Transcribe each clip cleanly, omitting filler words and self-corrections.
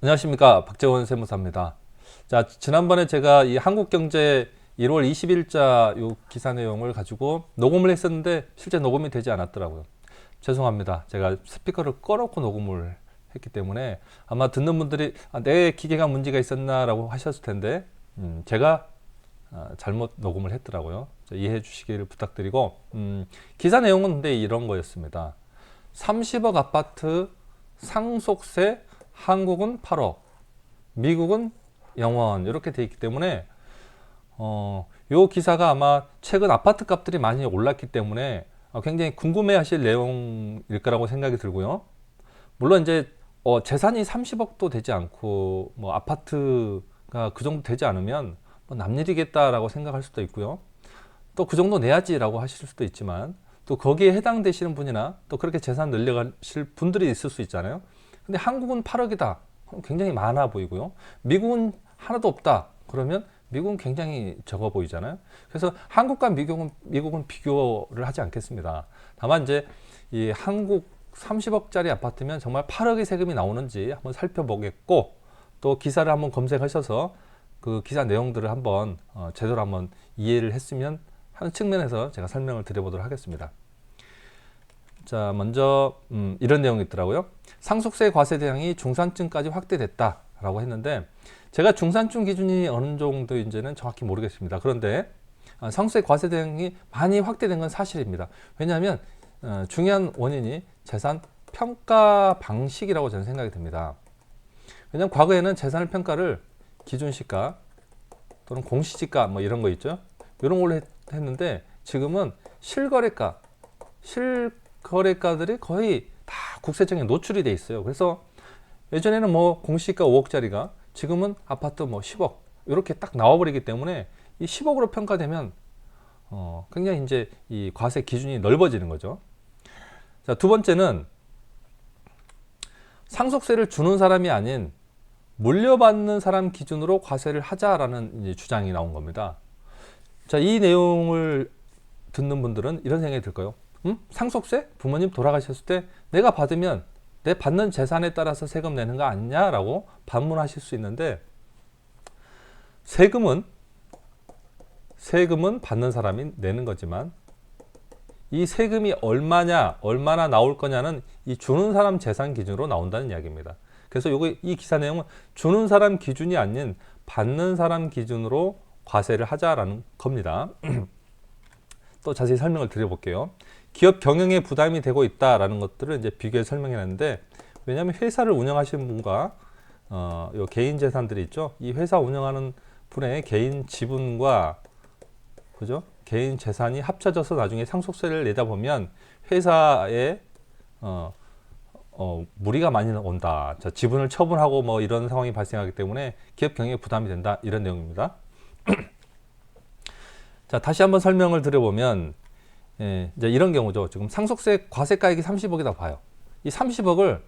안녕하십니까, 박재원 세무사입니다. 자, 지난번에 제가 이 한국경제 1월 20일자 요 기사 내용을 가지고 녹음을 했었는데 실제 녹음이 되지 않았더라고요. 죄송합니다. 제가 스피커를 꺼놓고 녹음을 했기 때문에 아마 듣는 분들이 내 기계가 문제가 있었나라고 하셨을 텐데 제가 잘못 녹음을 했더라고요. 이해해 주시기를 부탁드리고 기사 내용은 근데 이런 거였습니다. 30억 아파트 상속세 한국은 8억, 미국은 0원 이렇게 돼 있기 때문에 요 기사가 아마 최근 아파트 값들이 많이 올랐기 때문에 굉장히 궁금해 하실 내용일 거라고 생각이 들고요. 물론 이제 재산이 30억도 되지 않고 뭐 아파트가 그 정도 되지 않으면 뭐 남일이겠다라고 생각할 수도 있고요. 또 그 정도 내야지라고 하실 수도 있지만 또 거기에 해당되시는 분이나 또 그렇게 재산 늘려가실 분들이 있을 수 있잖아요. 근데 한국은 8억이다. 굉장히 많아 보이고요. 미국은 하나도 없다. 그러면 미국은 굉장히 적어 보이잖아요. 그래서 한국과 미국은 비교를 하지 않겠습니다. 다만 이제 이 한국 30억짜리 아파트면 정말 8억의 세금이 나오는지 한번 살펴보겠고 또 기사를 한번 검색하셔서 그 기사 내용들을 한번 제대로 한번 이해를 했으면 하는 측면에서 제가 설명을 드려보도록 하겠습니다. 자, 먼저 이런 내용이 있더라고요. 상속세 과세 대상이 중산층까지 확대됐다라고 했는데 제가 중산층 기준이 어느 정도인지는 정확히 모르겠습니다. 그런데 상속세 과세 대상이 많이 확대된 건 사실입니다. 왜냐하면 중요한 원인이 재산 평가 방식이라고 저는 생각이 듭니다. 왜냐하면 과거에는 재산을 평가를 기준시가 또는 공시지가 뭐 이런 거 있죠. 이런 걸로 했는데 지금은 실거래가들이 거의 다 국세청에 노출이 돼 있어요. 그래서 예전에는 뭐 공시가 5억짜리가 지금은 아파트 뭐 10억 이렇게 딱 나와버리기 때문에 이 10억으로 평가되면 굉장히 이제 이 과세 기준이 넓어지는 거죠. 자, 두 번째는 상속세를 주는 사람이 아닌 물려받는 사람 기준으로 과세를 하자라는 이제 주장이 나온 겁니다. 자, 이 내용을 듣는 분들은 이런 생각이 들까요? 상속세? 부모님 돌아가셨을 때 내가 받으면 내 받는 재산에 따라서 세금 내는 거 아니냐라고 반문하실 수 있는데 세금은 받는 사람이 내는 거지만 이 세금이 얼마나 나올 거냐는 이 주는 사람 재산 기준으로 나온다는 이야기입니다. 그래서 이 기사 내용은 주는 사람 기준이 아닌 받는 사람 기준으로 과세를 하자라는 겁니다. 또 자세히 설명을 드려볼게요. 기업 경영에 부담이 되고 있다라는 것들을 이제 비교해 설명해 놨는데 왜냐하면 회사를 운영하시는 분과 요 개인 재산들이 있죠. 이 회사 운영하는 분의 개인 지분과 그죠? 개인 재산이 합쳐져서 나중에 상속세를 내다 보면 회사에 무리가 많이 온다. 자, 지분을 처분하고 뭐 이런 상황이 발생하기 때문에 기업 경영에 부담이 된다. 이런 내용입니다. 자, 다시 한번 설명을 드려보면 이제 이런 경우죠. 지금 상속세 과세가액이 30억이다 봐요. 이 30억을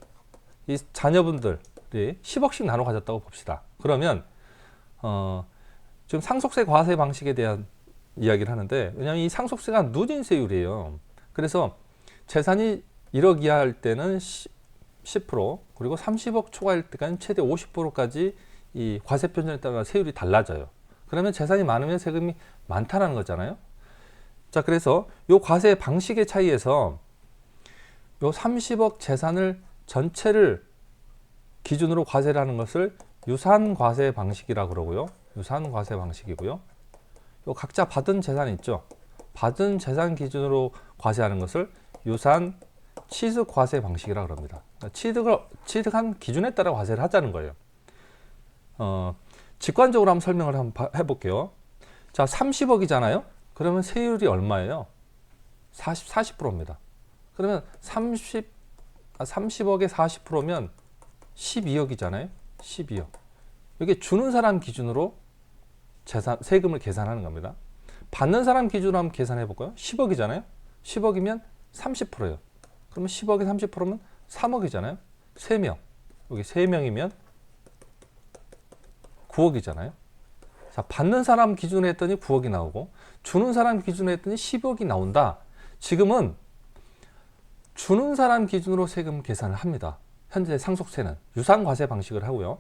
이 자녀분들이 10억씩 나눠 가졌다고 봅시다. 그러면 지금 상속세 과세 방식에 대한 이야기를 하는데 왜냐하면 이 상속세가 누진세율이에요. 그래서 재산이 1억 이하일 때는 10% 그리고 30억 초과일 때까지 최대 50%까지 이 과세 편전에 따라 세율이 달라져요. 그러면 재산이 많으면 세금이 많다는 거잖아요. 자, 그래서 요 과세 방식의 차이에서 요 30억 재산을 전체를 기준으로 과세를 하는 것을 유산 과세 방식이라고 그러고요. 유산 과세 방식이고요. 요 각자 받은 재산 있죠. 받은 재산 기준으로 과세하는 것을 유산 취득 과세 방식이라고 그럽니다. 취득한 기준에 따라 과세를 하자는 거예요. 직관적으로 한번 설명을 한번 해볼게요. 자, 30억이잖아요. 그러면 세율이 얼마예요? 40%입니다. 그러면 30억에 40%면 12억이잖아요. 12억. 이게 주는 사람 기준으로 세금을 계산하는 겁니다. 받는 사람 기준으로 한번 계산해 볼까요? 10억이잖아요. 10억이면 30%예요. 그러면 10억에 30%면 3억이잖아요. 3명. 여기 3명이면 9억이잖아요. 자, 받는 사람 기준으로 했더니 9억이 나오고 주는 사람 기준으로 했더니 10억이 나온다. 지금은 주는 사람 기준으로 세금 계산을 합니다. 현재 상속세는 유상과세 방식을 하고요.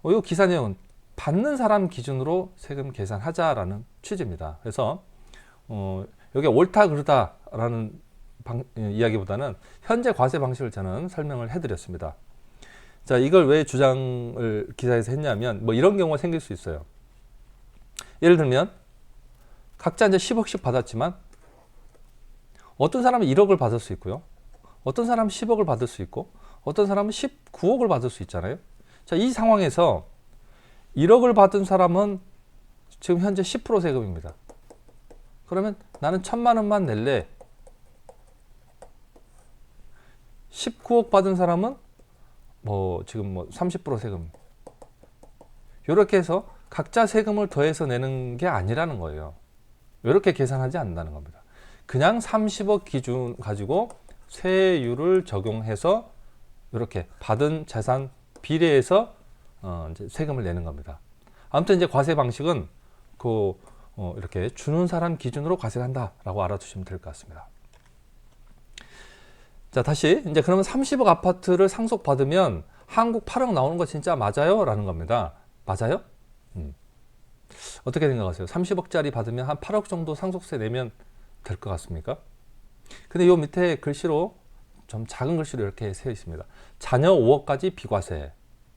이 기사 내용은 받는 사람 기준으로 세금 계산하자라는 취지입니다. 그래서 여기 옳다 그르다라는 이야기보다는 현재 과세 방식을 저는 설명을 해드렸습니다. 자, 이걸 왜 주장을 기사에서 했냐면 뭐 이런 경우가 생길 수 있어요. 예를 들면 각자 이제 10억씩 받았지만 어떤 사람은 1억을 받을 수 있고요. 어떤 사람은 10억을 받을 수 있고 어떤 사람은 19억을 받을 수 있잖아요. 자, 이 상황에서 1억을 받은 사람은 지금 현재 10% 세금입니다. 그러면 나는 1,000만 원만 낼래. 19억 받은 사람은 지금 30% 세금. 이렇게 해서 각자 세금을 더해서 내는 게 아니라는 거예요. 이렇게 계산하지 않는다는 겁니다. 그냥 30억 기준 가지고 세율을 적용해서 이렇게 받은 재산 비례해서 이제 세금을 내는 겁니다. 아무튼 이제 과세 방식은 이렇게 주는 사람 기준으로 과세를 한다라고 알아두시면 될 것 같습니다. 자, 다시 이제 그러면 30억 아파트를 상속받으면 한국 8억 나오는 거 진짜 맞아요? 라는 겁니다. 맞아요? 어떻게 생각하세요? 30억짜리 받으면 한 8억 정도 상속세 내면 될 것 같습니까? 근데 요 밑에 글씨로 좀 작은 글씨로 이렇게 쓰여 있습니다. 자녀 5억까지 비과세.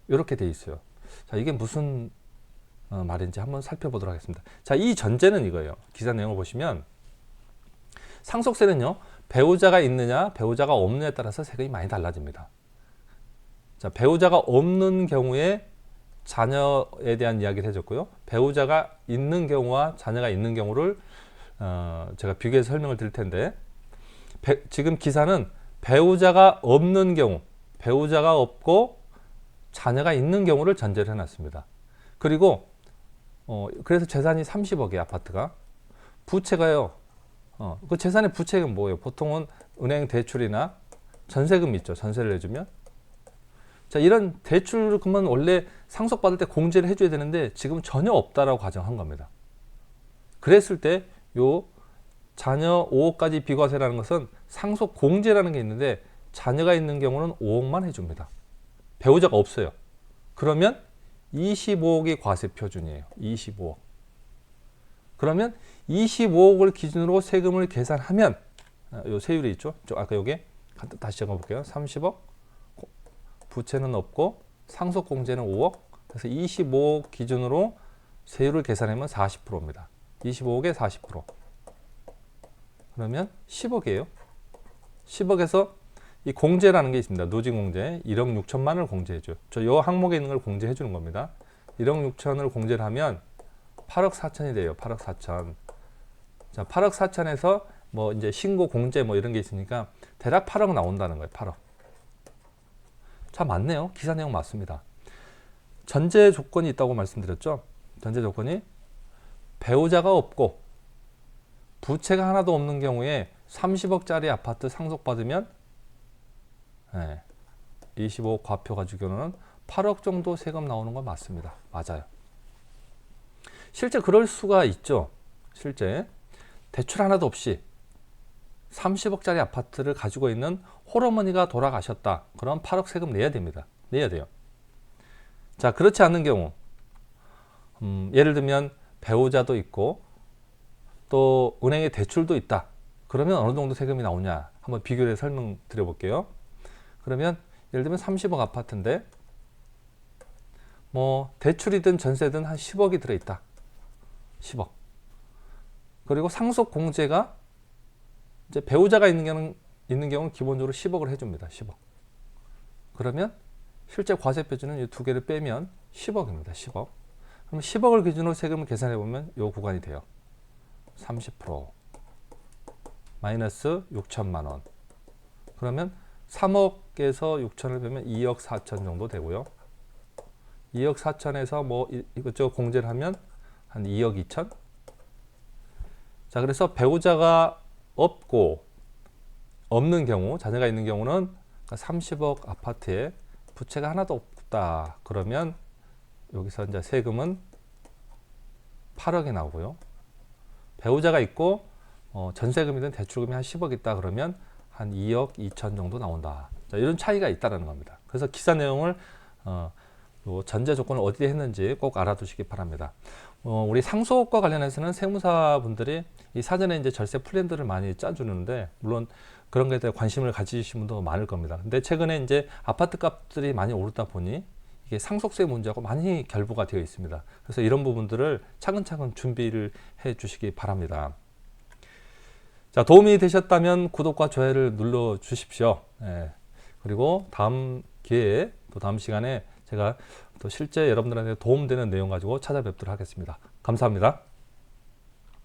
이렇게 돼 있어요. 자, 이게 무슨 말인지 한번 살펴보도록 하겠습니다. 자, 이 전제는 이거예요. 기사 내용을 보시면 상속세는요, 배우자가 있느냐, 배우자가 없느냐에 따라서 세금이 많이 달라집니다. 자, 배우자가 없는 경우에 자녀에 대한 이야기를 해줬고요. 배우자가 있는 경우와 자녀가 있는 경우를 제가 비교해서 설명을 드릴 텐데, 지금 기사는 배우자가 없는 경우, 배우자가 없고 자녀가 있는 경우를 전제를 해놨습니다. 그리고 그래서 재산이 30억이에요. 아파트가. 부채가요. 그 재산의 부채가 뭐예요? 보통은 은행 대출이나 전세금 있죠. 전세를 내주면. 자, 이런 대출금은 원래 상속받을 때 공제를 해줘야 되는데 지금 전혀 없다라고 가정한 겁니다. 그랬을 때 요 자녀 5억까지 비과세라는 것은 상속 공제라는 게 있는데 자녀가 있는 경우는 5억만 해줍니다. 배우자가 없어요. 그러면 25억이 과세 표준이에요. 25억. 그러면 25억을 기준으로 세금을 계산하면 요 세율이 있죠. 아까 요게 다시 적어 볼게요. 30억 부채는 없고 상속 공제는 5억. 그래서 25억 기준으로 세율을 계산하면 40%입니다. 25억에 40%. 그러면 10억이에요. 10억에서 이 공제라는 게 있습니다. 누진공제 1억 6천만을 공제해줘요. 요 항목에 있는 걸 공제해 주는 겁니다. 1억 6천을 공제를 하면 8억 4천이 돼요. 8억 4천. 자, 8억 4천에서 이제 신고 공제 이런 게 있으니까 대략 8억 나온다는 거예요. 8억. 자, 맞네요. 기사 내용 맞습니다. 전제 조건이 있다고 말씀드렸죠. 전제 조건이 배우자가 없고 부채가 하나도 없는 경우에 30억짜리 아파트 상속받으면 25억 과표 가지고는 8억 정도 세금 나오는 건 맞습니다. 맞아요. 실제 그럴 수가 있죠. 실제 대출 하나도 없이 30억짜리 아파트를 가지고 있는 홀어머니가 돌아가셨다. 그럼 8억 세금 내야 됩니다. 내야 돼요. 자, 그렇지 않는 경우 예를 들면 배우자도 있고 또 은행에 대출도 있다. 그러면 어느 정도 세금이 나오냐 한번 비교를 해서 설명드려 볼게요. 그러면 예를 들면 30억 아파트인데 대출이든 전세든 한 10억이 들어있다. 10억. 그리고 상속 공제가 이제 배우자가 있는 경우는 기본적으로 10억을 해줍니다. 10억. 그러면 실제 과세 표준은 이 두 개를 빼면 10억입니다. 10억. 그럼 10억을 기준으로 세금을 계산해 보면 이 구간이 돼요. 30% 마이너스 6천만 원. 그러면 3억에서 6천을 빼면 2억 4천 정도 되고요. 2억 4천에서 이것저것 공제를 하면 한 2억 2천. 자, 그래서 배우자가 없는 경우, 자녀가 있는 경우는 30억 아파트에 부채가 하나도 없다. 그러면 여기서 이제 세금은 8억이 나오고요. 배우자가 있고 전세금이든 대출금이 한 10억 있다. 그러면 한 2억 2천 정도 나온다. 자, 이런 차이가 있다는 겁니다. 그래서 기사 내용을 요 전제 조건을 어디에 했는지 꼭 알아두시기 바랍니다. 우리 상속과 관련해서는 세무사분들이 이 사전에 이제 절세 플랜들을 많이 짜주는데, 물론 그런 것에 대해 관심을 가지신 분도 많을 겁니다. 근데 최근에 이제 아파트 값들이 많이 오르다 보니 이게 상속세 문제하고 많이 결부가 되어 있습니다. 그래서 이런 부분들을 차근차근 준비를 해 주시기 바랍니다. 자, 도움이 되셨다면 구독과 좋아요를 눌러 주십시오. 예. 그리고 다음 기회에, 또 다음 시간에 제가 또 실제 여러분들한테 도움되는 내용 가지고 찾아뵙도록 하겠습니다. 감사합니다.